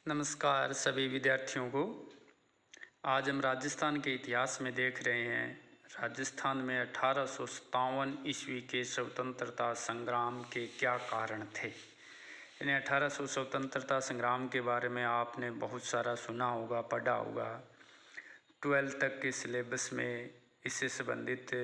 नमस्कार सभी विद्यार्थियों को। आज हम राजस्थान के इतिहास में देख रहे हैं राजस्थान में 1857 ईस्वी के स्वतंत्रता संग्राम के क्या कारण थे। यानी 1800 स्वतंत्रता संग्राम के बारे में आपने बहुत सारा सुना होगा, पढ़ा होगा। 12th तक के सिलेबस में इससे संबंधित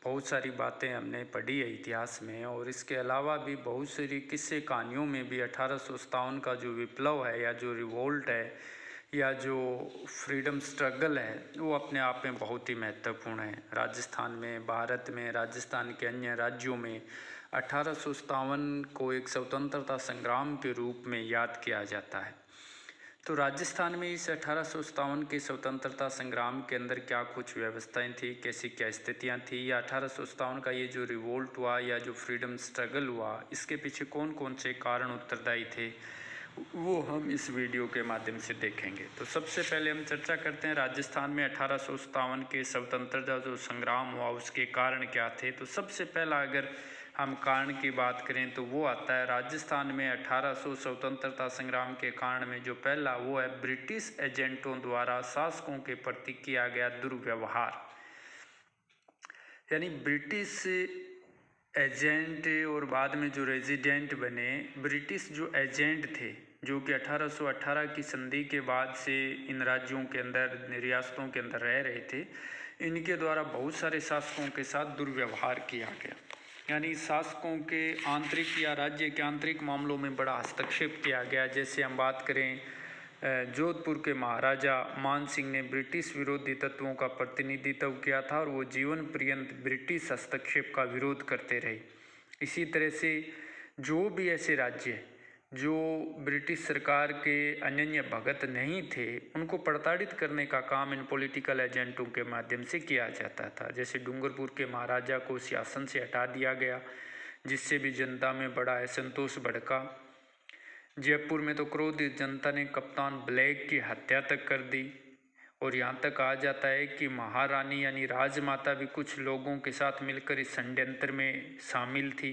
बहुत सारी बातें हमने पढ़ी है इतिहास में, और इसके अलावा भी बहुत सारी किस्से कहानियों में भी 1857 का जो विप्लव है या जो रिवोल्ट है या जो फ्रीडम स्ट्रगल है वो अपने आप में बहुत ही महत्वपूर्ण है। राजस्थान में, भारत में, राजस्थान के अन्य राज्यों में 1857 को एक स्वतंत्रता संग्राम के रूप में याद किया जाता है। तो राजस्थान में इस 1857 के स्वतंत्रता संग्राम के अंदर क्या कुछ व्यवस्थाएं थी, कैसी क्या स्थितियां थी, या 1857 का ये जो रिवोल्ट हुआ या जो फ्रीडम स्ट्रगल हुआ, इसके पीछे कौन कौन से कारण उत्तरदायी थे, वो हम इस वीडियो के माध्यम से देखेंगे। तो सबसे पहले हम चर्चा करते हैं राजस्थान में 1857 के स्वतंत्रता जो संग्राम हुआ उसके कारण क्या थे। तो सबसे पहला अगर हम कारण की बात करें तो वो आता है राजस्थान में 1800 स्वतंत्रता संग्राम के कारण में जो पहला वो है ब्रिटिश एजेंटों द्वारा शासकों के प्रति किया गया दुर्व्यवहार। यानी ब्रिटिश एजेंट और बाद में जो रेजिडेंट बने, ब्रिटिश जो एजेंट थे जो कि 1818 की संधि के बाद से इन राज्यों के अंदर, रियासतों के अंदर रह रहे थे, इनके द्वारा बहुत सारे शासकों के साथ दुर्व्यवहार किया गया। यानी शासकों के आंतरिक या राज्य के आंतरिक मामलों में बड़ा हस्तक्षेप किया गया। जैसे हम बात करें, जोधपुर के महाराजा मान सिंह ने ब्रिटिश विरोधी तत्वों का प्रतिनिधित्व किया था और वो जीवन पर्यंत ब्रिटिश हस्तक्षेप का विरोध करते रहे। इसी तरह से जो भी ऐसे राज्य जो ब्रिटिश सरकार के अनन्य भगत नहीं थे, उनको प्रताड़ित करने का काम इन पॉलिटिकल एजेंटों के माध्यम से किया जाता था। जैसे डूंगरपुर के महाराजा को शासन से हटा दिया गया, जिससे भी जनता में बड़ा असंतोष भड़का। जयपुर में तो क्रोधित जनता ने कप्तान ब्लैक की हत्या तक कर दी, और यहाँ तक कहा जाता है कि महारानी यानी राजमाता भी कुछ लोगों के साथ मिलकर इस षड्यंत्र में शामिल थी।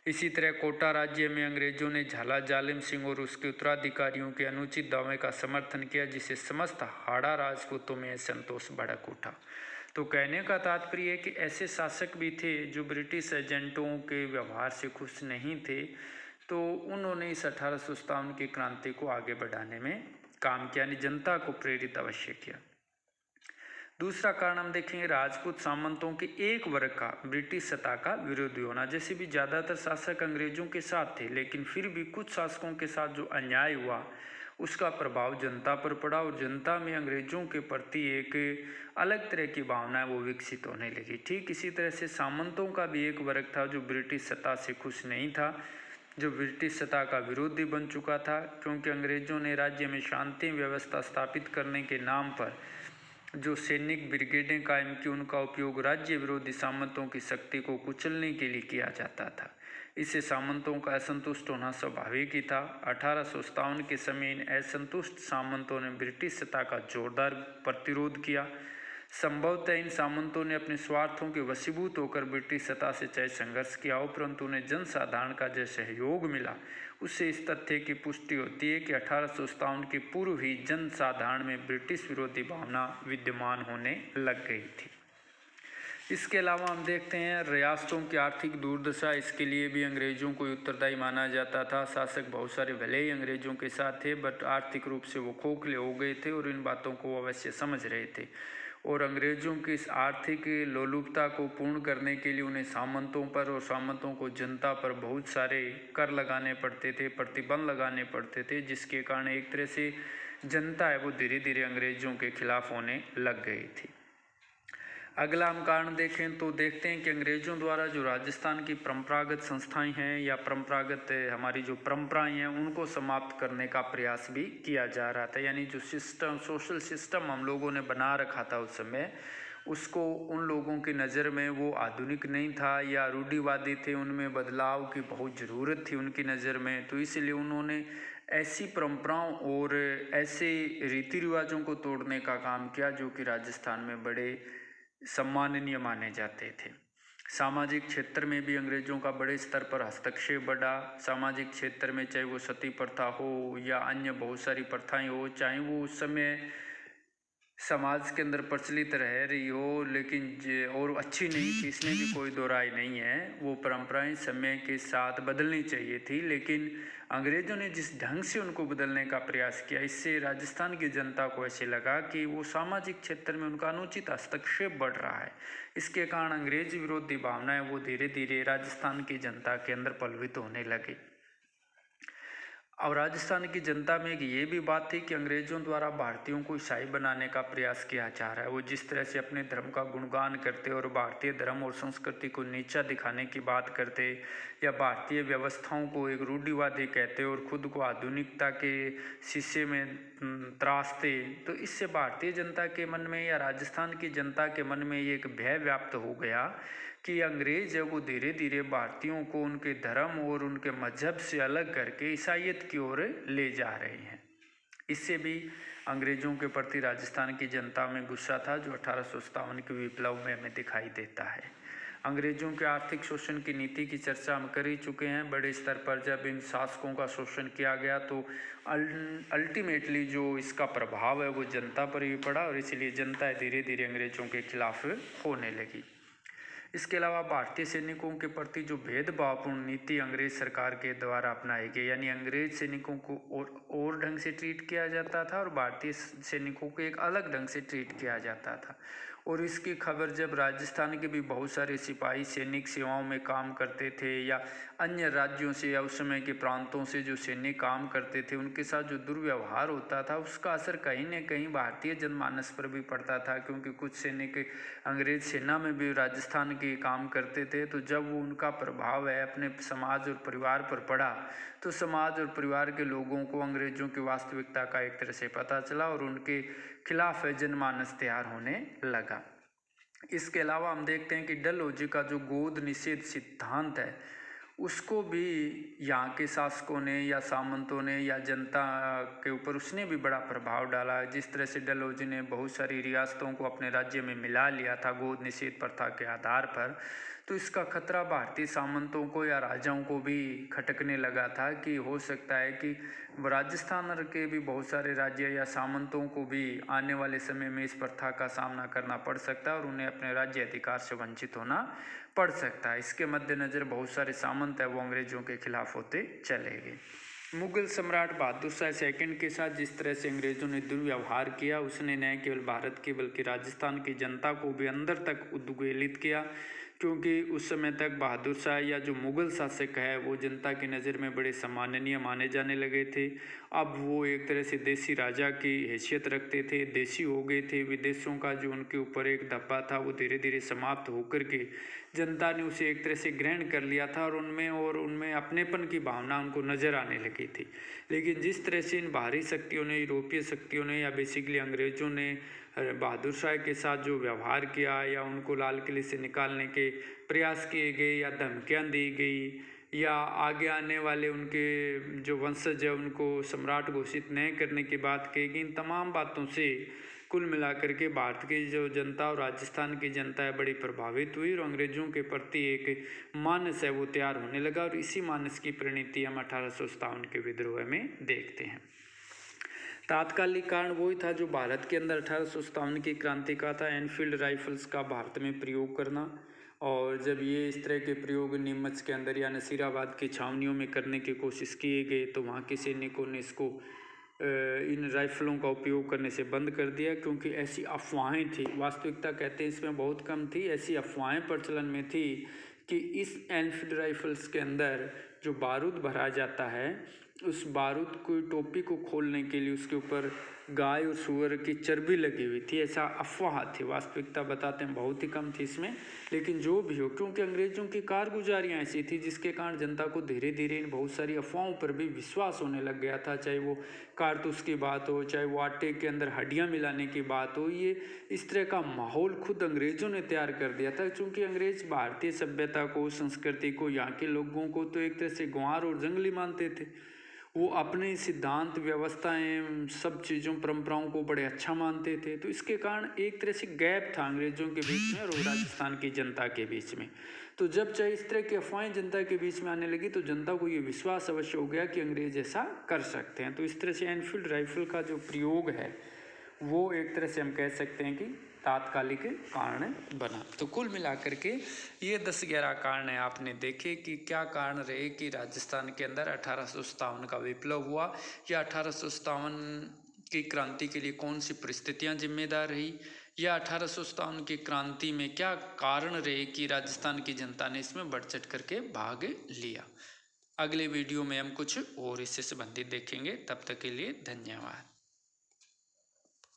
इसी तरह कोटा राज्य में अंग्रेजों ने झाला जालिम सिंह और उसके उत्तराधिकारियों के अनुचित दावे का समर्थन किया, जिससे समस्त हाड़ा राजपूतों में असंतोष भड़क उठा। तो कहने का तात्पर्य है कि ऐसे शासक भी थे जो ब्रिटिश एजेंटों के व्यवहार से खुश नहीं थे, तो उन्होंने इस 1857 की क्रांति को आगे बढ़ाने में काम किया, यानी जनता को प्रेरित अवश्य किया। दूसरा कारण हम देखेंगे राजपूत सामंतों के एक वर्ग का ब्रिटिश सत्ता का विरोधी होना। जैसे भी ज़्यादातर शासक अंग्रेजों के साथ थे, लेकिन फिर भी कुछ शासकों के साथ जो अन्याय हुआ उसका प्रभाव जनता पर पड़ा, और जनता में अंग्रेजों के प्रति एक अलग तरह की भावना वो विकसित होने लगी। ठीक इसी तरह से सामंतों का भी एक वर्ग था जो ब्रिटिश सत्ता से खुश नहीं था, जो ब्रिटिश सत्ता का विरोधी बन चुका था, क्योंकि अंग्रेजों ने राज्य में शांति व्यवस्था स्थापित करने के नाम पर जो सैनिक ब्रिगेडें कायम की, उनका उपयोग राज्य विरोधी सामंतों की शक्ति को कुचलने के लिए किया जाता था। इससे सामंतों का असंतुष्ट होना स्वाभाविक ही था। 1857 के समय इन असंतुष्ट सामंतों ने ब्रिटिश सत्ता का जोरदार प्रतिरोध किया। संभवतः इन सामंतों ने अपने स्वार्थों के वशीभूत होकर ब्रिटिश सत्ता से चाहे संघर्ष किया हो, परंतु उन्हें जनसाधारण का जो सहयोग मिला उससे इस तथ्य की पुष्टि होती है कि 1857 के पूर्व ही जनसाधारण में ब्रिटिश विरोधी भावना विद्यमान होने लग गई थी। इसके अलावा हम देखते हैं रियासतों की आर्थिक दुर्दशा, इसके लिए भी अंग्रेजों को उत्तरदायी माना जाता था। शासक बहुत सारे भले ही अंग्रेजों के साथ थे, बट आर्थिक रूप से वो खोखले हो गए थे और इन बातों को अवश्य समझ रहे थे, और अंग्रेजों की इस आर्थिक लोलुपता को पूर्ण करने के लिए उन्हें सामंतों पर और सामंतों को जनता पर बहुत सारे कर लगाने पड़ते थे, प्रतिबंध लगाने पड़ते थे, जिसके कारण एक तरह से जनता है वो धीरे धीरे अंग्रेजों के खिलाफ होने लग गई थी। अगला हम कारण देखें तो देखते हैं कि अंग्रेजों द्वारा जो राजस्थान की परंपरागत संस्थाएं हैं या परंपरागत हमारी जो परंपराएं हैं उनको समाप्त करने का प्रयास भी किया जा रहा था। यानी जो सिस्टम, सोशल सिस्टम हम लोगों ने बना रखा था उस समय, उसको उन लोगों की नज़र में वो आधुनिक नहीं था या रूढ़िवादी थे, उनमें बदलाव की बहुत ज़रूरत थी उनकी नज़र में। तो इसलिए उन्होंने ऐसी परंपराओं और ऐसे रीति रिवाजों को तोड़ने का काम किया जो कि राजस्थान में बड़े सम्माननीय माने जाते थे। सामाजिक क्षेत्र में भी अंग्रेज़ों का बड़े स्तर पर हस्तक्षेप बढ़ा। सामाजिक क्षेत्र में चाहे वो सती प्रथा हो या अन्य बहुत सारी प्रथाएं हो, चाहे वो उस समय समाज के अंदर प्रचलित रह रही हो, लेकिन और अच्छी नहीं थी, इसमें भी कोई दो राय नहीं है। वो परंपराएं समय के साथ बदलनी चाहिए थी, लेकिन अंग्रेज़ों ने जिस ढंग से उनको बदलने का प्रयास किया, इससे राजस्थान की जनता को ऐसे लगा कि वो सामाजिक क्षेत्र में उनका अनुचित हस्तक्षेप बढ़ रहा है। इसके कारण अंग्रेज विरोधी भावनाएं वो धीरे धीरे राजस्थान की जनता के अंदर पल्वित होने लगी। और राजस्थान की जनता में एक ये भी बात थी कि अंग्रेज़ों द्वारा भारतीयों को ईसाई बनाने का प्रयास किया जा रहा है। वो जिस तरह से अपने धर्म का गुणगान करते और भारतीय धर्म और संस्कृति को नीचा दिखाने की बात करते, या भारतीय व्यवस्थाओं को एक रूढ़िवादी कहते और खुद को आधुनिकता के शीशे में त्रासते, तो इससे भारतीय जनता के मन में या राजस्थान की जनता के मन में ये एक भय व्याप्त हो गया कि अंग्रेज है वो धीरे धीरे भारतीयों को उनके धर्म और उनके मजहब से अलग करके ईसाइयत की ओर ले जा रहे हैं। इससे भी अंग्रेज़ों के प्रति राजस्थान की जनता में गुस्सा था, जो 1857 के विप्लव में हमें दिखाई देता है। अंग्रेज़ों के आर्थिक शोषण की नीति की चर्चा हम कर ही चुके हैं। बड़े स्तर पर जब इन शासकों का शोषण किया गया तो अल्टीमेटली जो इसका प्रभाव है वो जनता पर भी पड़ा, और इसलिए जनता धीरे धीरे अंग्रेज़ों के खिलाफ होने लगी। इसके अलावा भारतीय सैनिकों के प्रति जो भेदभावपूर्ण नीति अंग्रेज सरकार के द्वारा अपनाई गई, यानी अंग्रेज सैनिकों को और ढंग से ट्रीट किया जाता था और भारतीय सैनिकों को एक अलग ढंग से ट्रीट किया जाता था। और इसकी खबर जब राजस्थान के भी बहुत सारे सिपाही सैनिक सेवाओं में काम करते थे, या अन्य राज्यों से या उस समय के प्रांतों से जो सैनिक काम करते थे, उनके साथ जो दुर्व्यवहार होता था, उसका असर कहीं न कहीं भारतीय जनमानस पर भी पड़ता था। क्योंकि कुछ सैनिक अंग्रेज सेना में भी राजस्थान के काम करते थे, तो जब वो उनका प्रभाव है अपने समाज और परिवार पर पड़ा, तो समाज और परिवार के लोगों को अंग्रेज़ों की वास्तविकता का एक तरह से पता चला और उनके खिलाफ जनमानस तैयार होने लगा। इसके अलावा हम देखते हैं कि डलहौजी का जो गोद निषेध सिद्धांत है, उसको भी यहाँ के शासकों ने या सामंतों ने या जनता के ऊपर उसने भी बड़ा प्रभाव डाला। जिस तरह से डलहौजी ने बहुत सारी रियासतों को अपने राज्य में मिला लिया था गोद निषेध प्रथा के आधार पर, तो इसका खतरा भारतीय सामंतों को या राजाओं को भी खटकने लगा था कि हो सकता है कि राजस्थान के भी बहुत सारे राज्य या सामंतों को भी आने वाले समय में इस प्रथा का सामना करना पड़ सकता है और उन्हें अपने राज्य अधिकार से वंचित होना पड़ सकता है। इसके मद्देनज़र बहुत सारे सामंत है वो अंग्रेज़ों के खिलाफ होते चले गए। मुगल सम्राट बहादुर शाह सेकंड के साथ जिस तरह से अंग्रेज़ों ने दुर्व्यवहार किया, उसने न केवल भारत के बल्कि राजस्थान की जनता को भी अंदर तक उद्वेलित किया। क्योंकि उस समय तक बहादुर शाह या जो मुग़ल शासक है वो जनता की नज़र में बड़े सम्माननीय माने जाने लगे थे। अब वो एक तरह से देसी राजा की हैसियत रखते थे, देसी हो गए थे। विदेशों का जो उनके ऊपर एक धब्बा था वो धीरे धीरे समाप्त होकर के जनता ने उसे एक तरह से ग्रहण कर लिया था और उनमें अपनेपन की भावना उनको नज़र आने लगी थी। लेकिन जिस तरह से इन बाहरी शक्तियों ने, यूरोपीय शक्तियों ने या बेसिकली अंग्रेज़ों ने बहादुर शाह के साथ जो व्यवहार किया या उनको लाल किले से निकालने के प्रयास किए गए या धमकियाँ दी गई या आगे आने वाले उनके जो वंशज है उनको सम्राट घोषित न करने की बात कही गई, इन तमाम बातों से कुल मिलाकर के भारत की जो जनता और राजस्थान की जनता है बड़ी प्रभावित हुई और अंग्रेज़ों के प्रति एक मानस है वो तैयार होने लगा। और इसी मानस की परिणति हम 1857 के विद्रोह में देखते हैं। तात्कालिक कारण वही था जो भारत के अंदर 1857 की क्रांति का था, एनफील्ड राइफल्स का भारत में प्रयोग करना। और जब ये इस तरह के प्रयोग नीमच के अंदर या नसीराबाद की छावनियों में करने की कोशिश किए गए, तो वहाँ के सैनिकों ने इसको इन राइफलों का उपयोग करने से बंद कर दिया, क्योंकि ऐसी अफवाहें थी, वास्तविकता कहते हैं इसमें बहुत कम थी, ऐसी अफवाहें प्रचलन में थी कि इस एनफील्ड राइफल्स के अंदर जो बारूद भरा जाता है, उस बारूद को टोपी को खोलने के लिए उसके ऊपर गाय और सूअर की चर्बी लगी हुई थी, ऐसा अफवाह थी। वास्तविकता बताते हैं बहुत ही कम थी इसमें। लेकिन जो भी हो, क्योंकि अंग्रेज़ों की कारगुजारियाँ ऐसी थी जिसके कारण जनता को धीरे धीरे इन बहुत सारी अफवाहों पर भी विश्वास होने लग गया था। चाहे वो कारतूस की बात हो, चाहे वो आटे के अंदर हड्डियाँ मिलाने की बात हो, ये इस तरह का माहौल खुद अंग्रेज़ों ने तैयार कर दिया था। क्योंकि अंग्रेज़ भारतीय सभ्यता को, संस्कृति को, यहाँ के लोगों को तो एक तरह से गंवार और जंगली मानते थे। वो अपने सिद्धांत व्यवस्थाएं सब चीज़ों परंपराओं को बड़े अच्छा मानते थे। तो इसके कारण एक तरह से गैप था अंग्रेज़ों के बीच में और राजस्थान की जनता के बीच में। तो जब चाहे इस तरह की अफवाहें जनता के बीच में आने लगी तो जनता को ये विश्वास अवश्य हो गया कि अंग्रेज ऐसा कर सकते हैं। तो इस तरह से एनफील्ड राइफल का जो प्रयोग है वो एक तरह से हम कह सकते हैं कि तात्कालिक कारण बना। तो कुल मिलाकर के ये 10-11 कारण है आपने देखे कि क्या कारण रहे कि राजस्थान के अंदर 1857 का विप्लव हुआ, या 1857 की क्रांति के लिए कौन सी परिस्थितियां जिम्मेदार रही, या 1857 की क्रांति में क्या कारण रहे कि राजस्थान की जनता ने इसमें बढ़ चढ़ करके भाग लिया। अगले वीडियो में हम कुछ और इससे संबंधित देखेंगे। तब तक के लिए धन्यवाद।